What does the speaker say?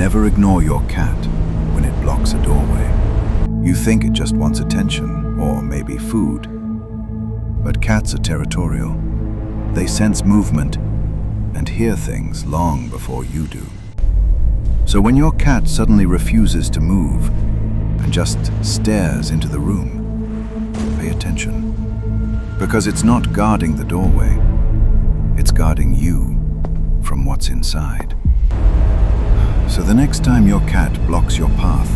Never ignore your cat when it blocks a doorway. You think it just wants attention, or maybe food. But cats are territorial. They sense movement and hear things long before you do. So when your cat suddenly refuses to move and just stares into the room, pay attention. Because it's not guarding the doorway, it's guarding you from what's inside. So the next time your cat blocks your path,